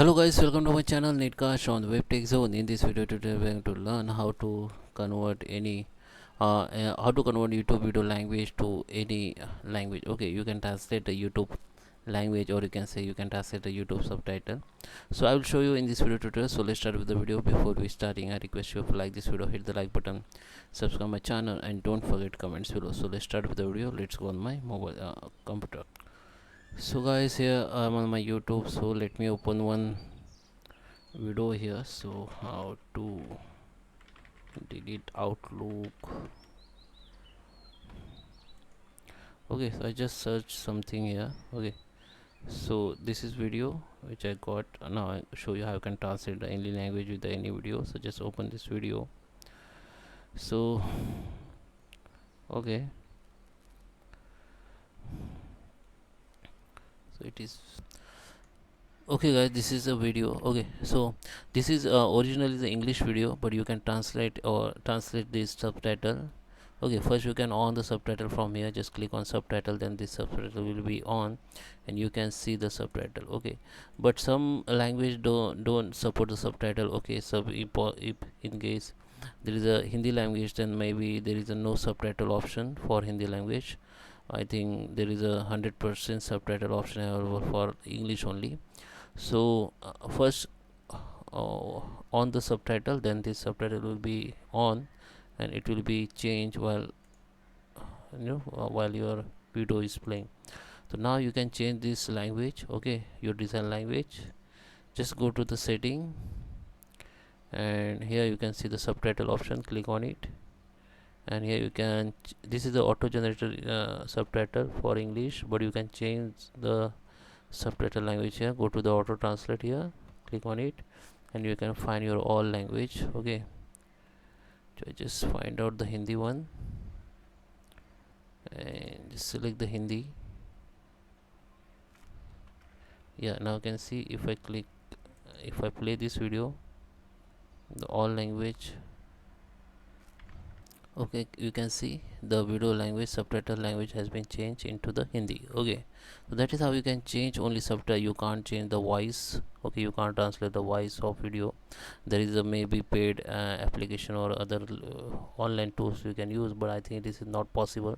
Hello guys, welcome to my channel Netcast on the Web Tech Zone. In this video tutorial we are going to learn how to convert YouTube video language to any language. Okay, you can translate the YouTube language, or you can say you can translate the YouTube subtitle. So I will show you in this video tutorial. So let's start with the video. Before we starting, I request you to like this video, hit the like button, subscribe my channel, and don't forget comments below. So let's start with the video. Let's go on my mobile computer. So guys, here I'm on my YouTube. So let me open one video here. So how to delete Outlook. Okay, so I just searched something here. Okay, so this is video which I got. Now I show you how you can translate any language with any video. So just open this video. So okay, so it is okay guys, this is a video. Okay, so this is originally the English video, but you can translate this subtitle. Okay, first you can on the subtitle from here. Just click on subtitle, then this subtitle will be on and you can see the subtitle. Okay, but some language don't support the subtitle. Okay, so if in case there is a Hindi language, then maybe there is a no subtitle option for Hindi language. I think there is a 100% subtitle option available for English only. So first on the subtitle, then this subtitle will be on and it will be changed while while your video is playing. So now you can change this language. Okay, your design language. Just go to the setting and here you can see the subtitle option. Click on it and here you can this is the auto generated subtitle for English, but you can change the subtitle language here. Go to the auto translate here, click on it and you can find your all language. Okay, so I just find out the Hindi one and just select the Hindi. Yeah, now you can see if I play this video, the all language. Okay, you can see the video language subtitle language has been changed into the Hindi. Okay, so that is how you can change only subtitle. You can't change the voice. Okay, you can't translate the voice of video. There is a maybe paid application or other online tools you can use, but I think this is not possible.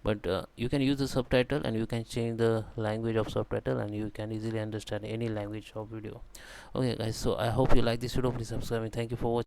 But you can use the subtitle and you can change the language of subtitle and you can easily understand any language of video. Okay guys, so I hope you like this video. Please subscribe and thank you for watching.